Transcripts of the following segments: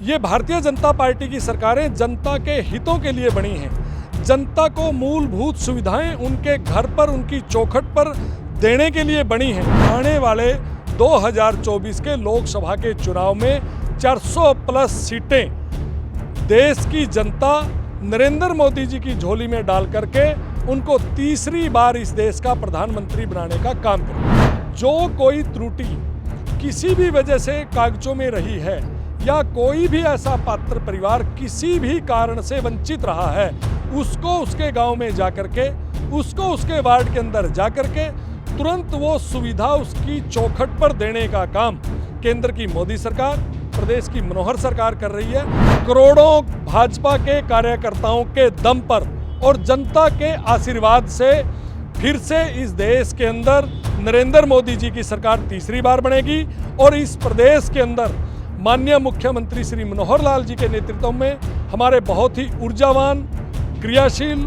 ये भारतीय जनता पार्टी की सरकारें जनता के हितों के लिए बनी हैं। जनता को मूलभूत सुविधाएं उनके घर पर, उनकी चौखट पर देने के लिए बनी हैं। आने वाले 2024 के लोकसभा के चुनाव में 400 प्लस सीटें देश की जनता नरेंद्र मोदी जी की झोली में डाल करके उनको तीसरी बार इस देश का प्रधानमंत्री बनाने का काम करें। जो कोई त्रुटि किसी भी वजह से कागजों में रही है या कोई भी ऐसा पात्र परिवार किसी भी कारण से वंचित रहा है, उसको उसके गांव में जाकर के, उसको उसके वार्ड के अंदर जाकर के तुरंत वो सुविधा उसकी चौखट पर देने का काम केंद्र की मोदी सरकार, प्रदेश की मनोहर सरकार कर रही है। करोड़ों भाजपा के कार्यकर्ताओं के दम पर और जनता के आशीर्वाद से फिर से इस देश के अंदर नरेंद्र मोदी जी की सरकार तीसरी बार बनेगी और इस प्रदेश के अंदर माननीय मुख्यमंत्री श्री मनोहर लाल जी के नेतृत्व में हमारे बहुत ही ऊर्जावान, क्रियाशील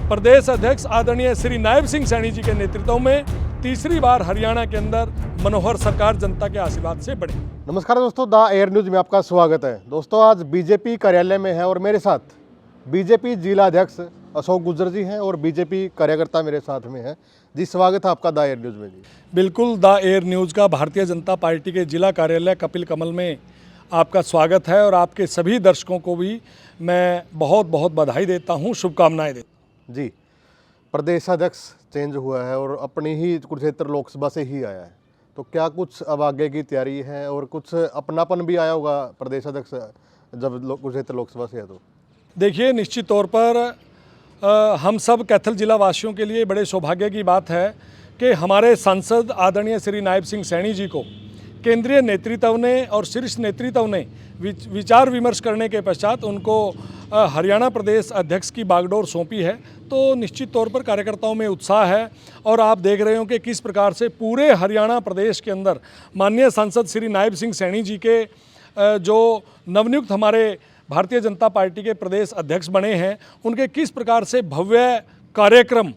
प्रदेश अध्यक्ष आदरणीय श्री नायब सिंह सैनी जी के नेतृत्व में तीसरी बार हरियाणा के अंदर मनोहर सरकार जनता के आशीर्वाद से बनी। नमस्कार दोस्तों, द एयर न्यूज में आपका स्वागत है। दोस्तों, आज बीजेपी कार्यालय में है और मेरे साथ बीजेपी जिला अध्यक्ष अशोक गुर्जर जी हैं और बीजेपी कार्यकर्ता मेरे साथ में हैं। जी, स्वागत है आपका द एयर न्यूज में। जी बिल्कुल, द एयर न्यूज़ का भारतीय जनता पार्टी के जिला कार्यालय कपिल कमल में आपका स्वागत है और आपके सभी दर्शकों को भी मैं बहुत बहुत बधाई देता हूं, शुभकामनाएं देता हूं। जी, प्रदेश अध्यक्ष चेंज हुआ है और अपनी ही कुरुक्षेत्र लोकसभा से ही आया है, तो क्या कुछ अब आगे की तैयारी है और कुछ अपनापन भी आया होगा प्रदेश अध्यक्ष जब कुरुक्षेत्र लोकसभा से है? तो देखिए, निश्चित तौर पर हम सब कैथल जिला वासियों के लिए बड़े सौभाग्य की बात है कि हमारे सांसद आदरणीय श्री नायब सिंह सैनी जी को केंद्रीय नेतृत्व ने और शीर्ष नेतृत्व ने विचार विमर्श करने के पश्चात उनको हरियाणा प्रदेश अध्यक्ष की बागडोर सौंपी है। तो निश्चित तौर पर कार्यकर्ताओं में उत्साह है और आप देख रहे हो कि किस प्रकार से पूरे हरियाणा प्रदेश के अंदर माननीय सांसद श्री नायब सिंह सैनी जी के जो नवनियुक्त हमारे भारतीय जनता पार्टी के प्रदेश अध्यक्ष बने हैं, उनके किस प्रकार से भव्य कार्यक्रम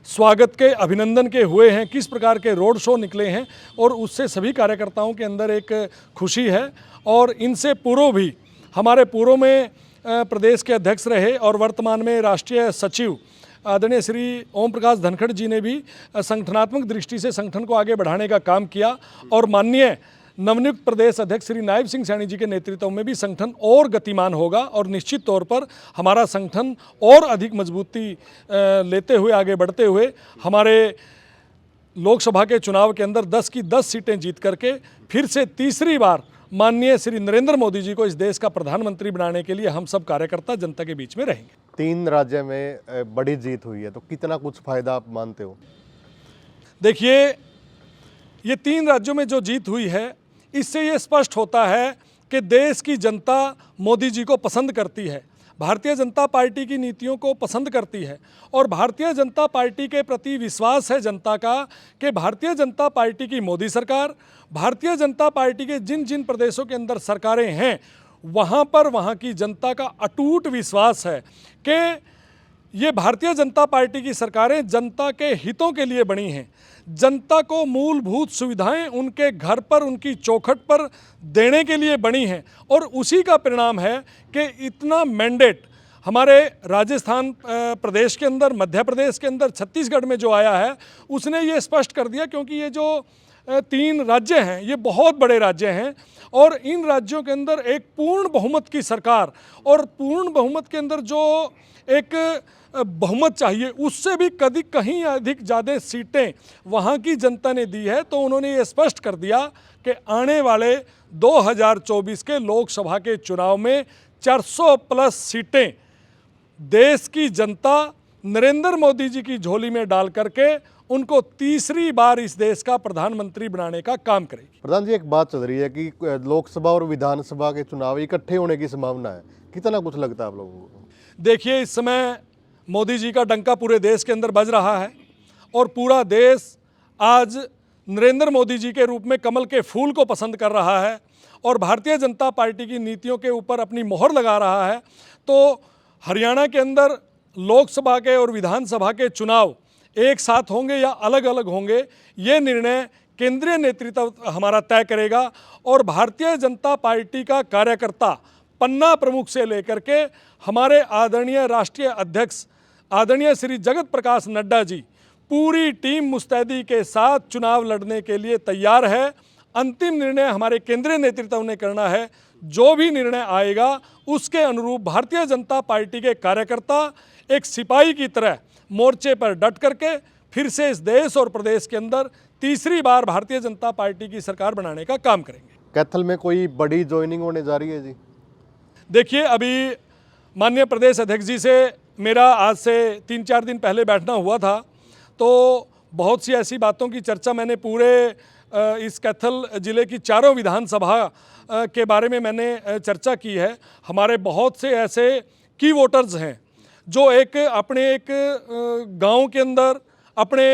स्वागत के, अभिनंदन के हुए हैं, किस प्रकार के रोड शो निकले हैं और उससे सभी कार्यकर्ताओं के अंदर एक खुशी है। और इनसे पूर्व भी हमारे पूर्व में प्रदेश के अध्यक्ष रहे और वर्तमान में राष्ट्रीय सचिव आदरणीय श्री ओम प्रकाश धनखड़ जी ने भी संगठनात्मक दृष्टि से संगठन को आगे बढ़ाने का काम किया और माननीय नवनियुक्त प्रदेश अध्यक्ष श्री नायब सिंह सैनी जी के नेतृत्व में भी संगठन और गतिमान होगा और निश्चित तौर पर हमारा संगठन और अधिक मजबूती लेते हुए, आगे बढ़ते हुए हमारे लोकसभा के चुनाव के अंदर 10 की 10 सीटें जीत करके फिर से तीसरी बार माननीय श्री नरेंद्र मोदी जी को इस देश का प्रधानमंत्री बनाने के लिए हम सब कार्यकर्ता जनता के बीच में रहेंगे। 3 राज्य में बड़ी जीत हुई है, तो कितना कुछ फायदा आप मानते हो? देखिए, ये 3 राज्यों में जो जीत हुई है, इससे ये स्पष्ट होता है कि देश की जनता मोदी जी को पसंद करती है, भारतीय जनता पार्टी की नीतियों को पसंद करती है और भारतीय जनता पार्टी के प्रति विश्वास है जनता का कि भारतीय जनता पार्टी की मोदी सरकार, भारतीय जनता पार्टी के जिन जिन प्रदेशों के अंदर सरकारें हैं, वहाँ पर वहाँ की जनता का अटूट विश्वास है कि ये भारतीय जनता पार्टी की सरकारें जनता के हितों के लिए बनी हैं। जनता को मूलभूत सुविधाएं उनके घर पर, उनकी चौखट पर देने के लिए बनी हैं और उसी का परिणाम है कि इतना मैंडेट हमारे राजस्थान प्रदेश के अंदर, मध्य प्रदेश के अंदर, छत्तीसगढ़ में जो आया है, उसने ये स्पष्ट कर दिया। क्योंकि ये जो 3 राज्य हैं, ये बहुत बड़े राज्य हैं और इन राज्यों के अंदर एक पूर्ण बहुमत की सरकार और पूर्ण बहुमत के अंदर जो एक बहुमत चाहिए, उससे भी कहीं अधिक ज़्यादा सीटें वहाँ की जनता ने दी है। तो उन्होंने ये स्पष्ट कर दिया कि आने वाले 2024 के लोकसभा के चुनाव में 400 प्लस सीटें देश की जनता नरेंद्र मोदी जी की झोली में डाल करके उनको तीसरी बार इस देश का प्रधानमंत्री बनाने का काम करेगी। प्रधान जी, एक बात चल रही है कि लोकसभा और विधानसभा के चुनाव इकट्ठे होने की संभावना है, कितना कुछ लगता है आप लोगों को? देखिए, इस समय मोदी जी का डंका पूरे देश के अंदर बज रहा है और पूरा देश आज नरेंद्र मोदी जी के रूप में कमल के फूल को पसंद कर रहा है और भारतीय जनता पार्टी की नीतियों के ऊपर अपनी मोहर लगा रहा है। तो हरियाणा के अंदर लोकसभा के और विधानसभा के चुनाव एक साथ होंगे या अलग अलग होंगे, ये निर्णय केंद्रीय नेतृत्व हमारा तय करेगा और भारतीय जनता पार्टी का कार्यकर्ता पन्ना प्रमुख से लेकर के हमारे आदरणीय राष्ट्रीय अध्यक्ष आदरणीय श्री जगत प्रकाश नड्डा जी, पूरी टीम मुस्तैदी के साथ चुनाव लड़ने के लिए तैयार है। अंतिम निर्णय हमारे केंद्रीय नेतृत्व ने करना है। जो भी निर्णय आएगा उसके अनुरूप भारतीय जनता पार्टी के कार्यकर्ता एक सिपाही की तरह मोर्चे पर डट करके फिर से इस देश और प्रदेश के अंदर तीसरी बार भारतीय जनता पार्टी की सरकार बनाने का काम करेंगे। कैथल में कोई बड़ी ज्वाइनिंग होने जा रही है जी? देखिए, अभी माननीय प्रदेश अध्यक्ष जी से मेरा आज से 3-4 दिन पहले बैठना हुआ था, तो बहुत सी ऐसी बातों की चर्चा मैंने पूरे इस कैथल ज़िले की चारों विधानसभा के बारे में मैंने चर्चा की है। हमारे बहुत से ऐसे की वोटर्स हैं जो अपने एक गांव के अंदर, अपने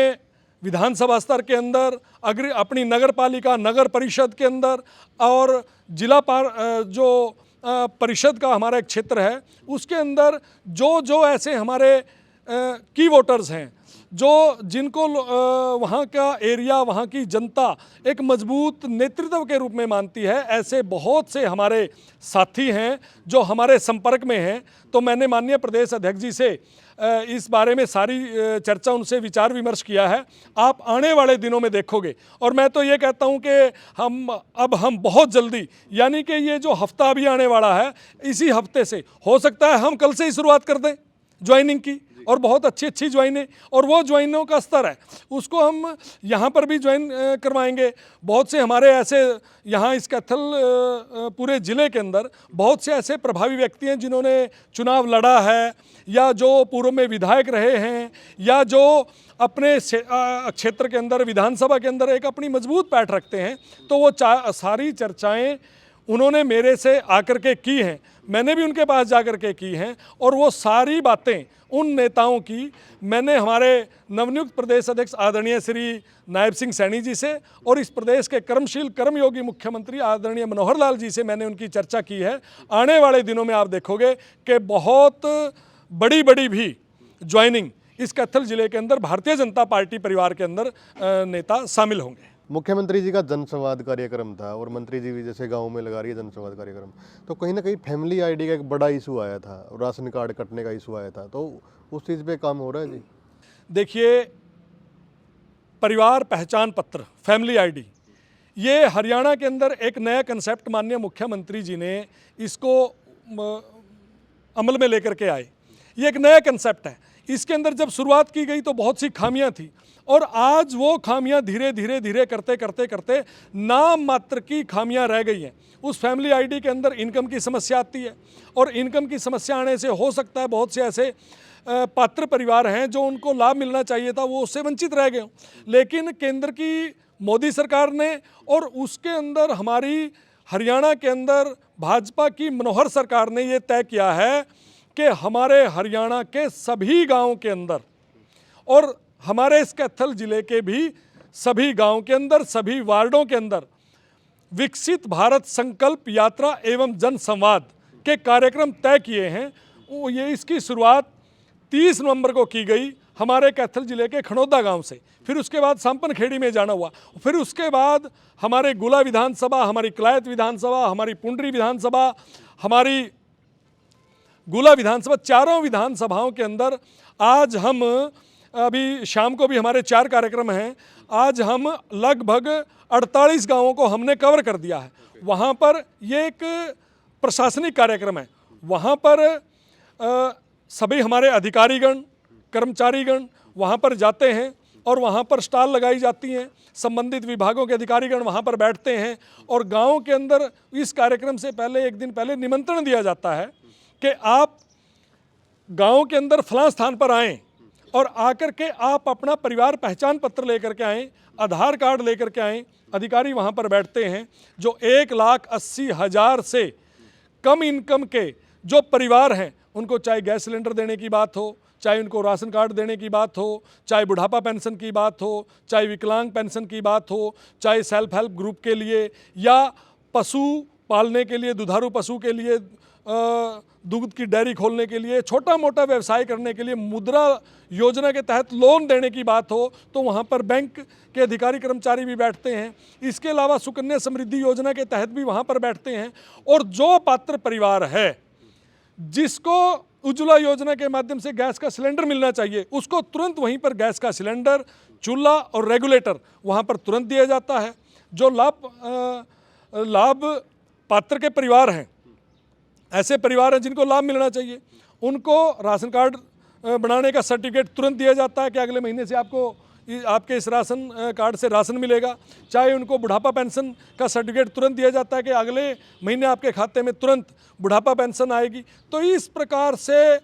विधानसभा स्तर के अंदर, अगर अपनी नगर पालिका नगर परिषद के अंदर और जिला जो परिषद का हमारा एक क्षेत्र है उसके अंदर जो ऐसे हमारे की वोटर्स हैं, जिनको वहाँ का एरिया, वहाँ की जनता एक मजबूत नेतृत्व के रूप में मानती है, ऐसे बहुत से हमारे साथी हैं जो हमारे संपर्क में हैं। तो मैंने माननीय प्रदेश अध्यक्ष जी से इस बारे में सारी चर्चा, उनसे विचार विमर्श किया है। आप आने वाले दिनों में देखोगे, और मैं तो ये कहता हूँ कि हम बहुत जल्दी, यानी कि ये जो हफ्ता अभी आने वाला है, इसी हफ्ते से हो सकता है हम कल से ही शुरुआत कर दें ज्वाइनिंग की, और बहुत अच्छी ज्वाइनें, और वो ज्वाइनों का स्तर है उसको हम यहाँ पर भी ज्वाइन करवाएंगे। बहुत से हमारे ऐसे यहाँ इस कैथल पूरे ज़िले के अंदर बहुत से ऐसे प्रभावी व्यक्ति हैं जिन्होंने चुनाव लड़ा है, या जो पूर्व में विधायक रहे हैं, या जो अपने क्षेत्र के अंदर विधानसभा के अंदर एक अपनी मजबूत पैठ रखते हैं। तो वो सारी चर्चाएँ उन्होंने मेरे से आकर के की हैं, मैंने भी उनके पास जाकर के की हैं, और वो सारी बातें उन नेताओं की मैंने हमारे नवनियुक्त प्रदेश अध्यक्ष आदरणीय श्री नायब सिंह सैनी जी से और इस प्रदेश के कर्मशील कर्मयोगी मुख्यमंत्री आदरणीय मनोहर लाल जी से मैंने उनकी चर्चा की है। आने वाले दिनों में आप देखोगे कि बहुत बड़ी भी ज्वाइनिंग इस कैथल जिले के अंदर भारतीय जनता पार्टी परिवार के अंदर नेता शामिल होंगे। मुख्यमंत्री जी का जनसंवाद कार्यक्रम था और मंत्री जी भी जैसे गांव में लगा रही है जनसंवाद कार्यक्रम, तो कहीं ना कहीं फैमिली आईडी का एक बड़ा इशू आया था, राशन कार्ड कटने का इशू आया था, तो उस चीज़ पे काम हो रहा है जी? देखिए, परिवार पहचान पत्र फैमिली आईडी, ये हरियाणा के अंदर एक नया कंसेप्ट माननीय मुख्यमंत्री जी ने इसको अमल में लेकर के आए। ये एक नया कंसेप्ट है। इसके अंदर जब शुरुआत की गई तो बहुत सी खामियां थी, और आज वो खामियां धीरे धीरे करते नाम मात्र की खामियां रह गई हैं। उस फैमिली आईडी के अंदर इनकम की समस्या आती है, और इनकम की समस्या आने से हो सकता है बहुत से ऐसे पात्र परिवार हैं जो उनको लाभ मिलना चाहिए था, वो उससे वंचित रह गए। लेकिन केंद्र की मोदी सरकार ने और उसके अंदर हमारी हरियाणा के अंदर भाजपा की मनोहर सरकार ने ये तय किया है कि हमारे हरियाणा के सभी गांवों के अंदर और हमारे इस कैथल जिले के भी सभी गांवों के अंदर, सभी वार्डों के अंदर विकसित भारत संकल्प यात्रा एवं जन संवाद के कार्यक्रम तय किए हैं। ये इसकी शुरुआत 30 नवंबर को की गई हमारे कैथल जिले के खनौदा गांव से, फिर उसके बाद सांपन खेड़ी में जाना हुआ, फिर उसके बाद हमारे गुला विधानसभा, हमारी कलायत विधानसभा, हमारी पुंडरी विधानसभा, हमारी गुला विधानसभा, चारों विधानसभाओं के अंदर आज हम अभी शाम को भी हमारे 4 कार्यक्रम हैं। आज हम लगभग 48 गांवों को हमने कवर कर दिया है। वहाँ पर ये एक प्रशासनिक कार्यक्रम है। वहाँ पर सभी हमारे अधिकारीगण, कर्मचारीगण वहाँ पर जाते हैं और वहाँ पर स्टॉल लगाई जाती हैं। संबंधित विभागों के अधिकारीगण वहाँ पर बैठते हैं और गांव के अंदर इस कार्यक्रम से पहले एक दिन पहले निमंत्रण दिया जाता है कि आप गांव के अंदर फलां स्थान पर आएँ और आकर के आप अपना परिवार पहचान पत्र लेकर के आएँ, आधार कार्ड लेकर के आएँ। अधिकारी वहाँ पर बैठते हैं। जो 1,80,000 से कम इनकम के जो परिवार हैं, उनको चाहे गैस सिलेंडर देने की बात हो, चाहे उनको राशन कार्ड देने की बात हो, चाहे बुढ़ापा पेंशन की बात हो, चाहे विकलांग पेंशन की बात हो, चाहे सेल्फ हेल्प ग्रुप के लिए या पशु पालने के लिए, दुधारू पशु के लिए, दूध की डेयरी खोलने के लिए, छोटा मोटा व्यवसाय करने के लिए मुद्रा योजना के तहत लोन देने की बात हो तो वहाँ पर बैंक के अधिकारी कर्मचारी भी बैठते हैं। इसके अलावा सुकन्या समृद्धि योजना के तहत भी वहाँ पर बैठते हैं। और जो पात्र परिवार है जिसको उज्ज्वला योजना के माध्यम से गैस का सिलेंडर मिलना चाहिए, उसको तुरंत वहीं पर गैस का सिलेंडर, चूल्हा और रेगुलेटर वहाँ पर तुरंत दिया जाता है। जो लाभ पात्र के परिवार हैं, ऐसे परिवार हैं जिनको लाभ मिलना चाहिए, उनको राशन कार्ड बनाने का सर्टिफिकेट तुरंत दिया जाता है कि अगले महीने से आपके इस राशन कार्ड से राशन मिलेगा। चाहे उनको बुढ़ापा पेंशन का सर्टिफिकेट तुरंत दिया जाता है कि अगले महीने आपके खाते में तुरंत बुढ़ापा पेंशन आएगी। तो इस प्रकार से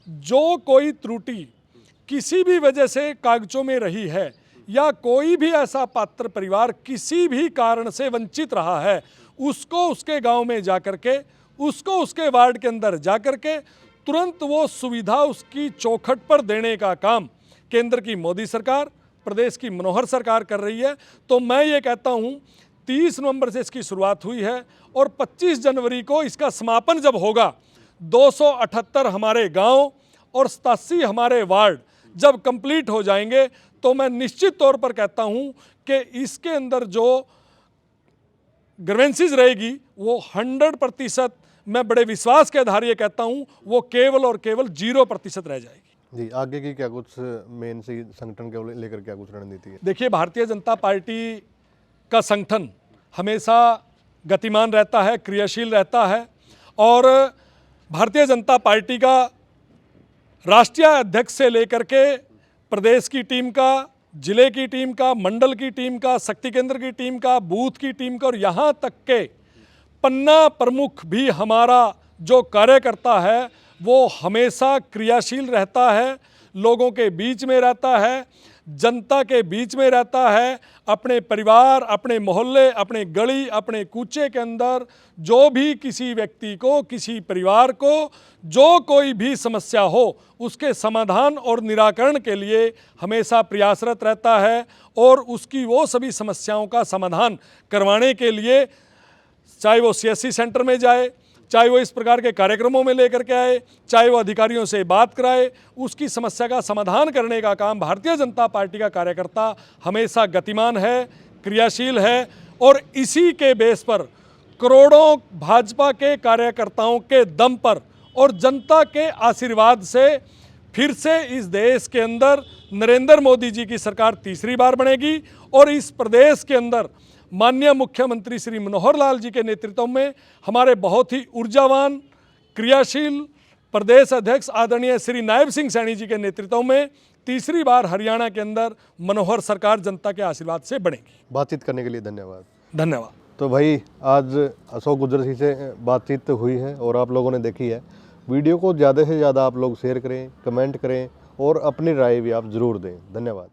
जो कोई त्रुटि किसी भी वजह से कागजों में रही है या कोई भी ऐसा पात्र परिवार किसी भी कारण से वंचित रहा है, उसको उसके गांव में जाकर के, उसको उसके वार्ड के अंदर जाकर के तुरंत वो सुविधा उसकी चौखट पर देने का काम केंद्र की मोदी सरकार, प्रदेश की मनोहर सरकार कर रही है। तो मैं ये कहता हूँ 30 नवंबर से इसकी शुरुआत हुई है और 25 जनवरी को इसका समापन जब होगा, 278 हमारे गांव और 87 हमारे वार्ड जब कंप्लीट हो जाएंगे, तो मैं निश्चित तौर पर कहता हूँ कि इसके अंदर जो ग्रीवेंसीज रहेगी वो 100%, मैं बड़े विश्वास के आधार ये कहता हूँ, वो केवल और केवल 0% रह जाएगी। जी, आगे की क्या कुछ मेन सी संगठन के लेकर क्या कुछ रणनीति है? देखिए, भारतीय जनता पार्टी का संगठन हमेशा गतिमान रहता है, क्रियाशील रहता है। और भारतीय जनता पार्टी का राष्ट्रीय अध्यक्ष से लेकर के प्रदेश की टीम का, जिले की टीम का, मंडल की टीम का, शक्ति केंद्र की टीम का, बूथ की टीम का और यहाँ तक के पन्ना प्रमुख भी हमारा जो कार्यकर्ता है वो हमेशा क्रियाशील रहता है, लोगों के बीच में रहता है, जनता के बीच में रहता है। अपने परिवार, अपने मोहल्ले, अपने गली, अपने कूचे के अंदर जो भी किसी व्यक्ति को, किसी परिवार को जो कोई भी समस्या हो, उसके समाधान और निराकरण के लिए हमेशा प्रयासरत रहता है। और उसकी वो सभी समस्याओं का समाधान करवाने के लिए, चाहे वो CSC सेंटर में जाए, चाहे वो इस प्रकार के कार्यक्रमों में लेकर के आए, चाहे वो अधिकारियों से बात कराए, उसकी समस्या का समाधान करने का काम भारतीय जनता पार्टी का कार्यकर्ता हमेशा गतिमान है, क्रियाशील है। और इसी के बेस पर करोड़ों भाजपा के कार्यकर्ताओं के दम पर और जनता के आशीर्वाद से फिर से इस देश के अंदर नरेंद्र मोदी जी की सरकार तीसरी बार बनेगी। और इस प्रदेश के अंदर माननीय मुख्यमंत्री श्री मनोहर लाल जी के नेतृत्व में हमारे बहुत ही ऊर्जावान, क्रियाशील प्रदेश अध्यक्ष आदरणीय श्री नायब सिंह सैनी जी के नेतृत्व में तीसरी बार हरियाणा के अंदर मनोहर सरकार जनता के आशीर्वाद से बनेगी। बातचीत करने के लिए धन्यवाद। धन्यवाद। तो भाई, आज अशोक गुर्जर जी से बातचीत हुई है और आप लोगों ने देखी है। वीडियो को ज़्यादा से ज़्यादा आप लोग शेयर करें, कमेंट करें और अपनी राय भी आप ज़रूर दें। धन्यवाद।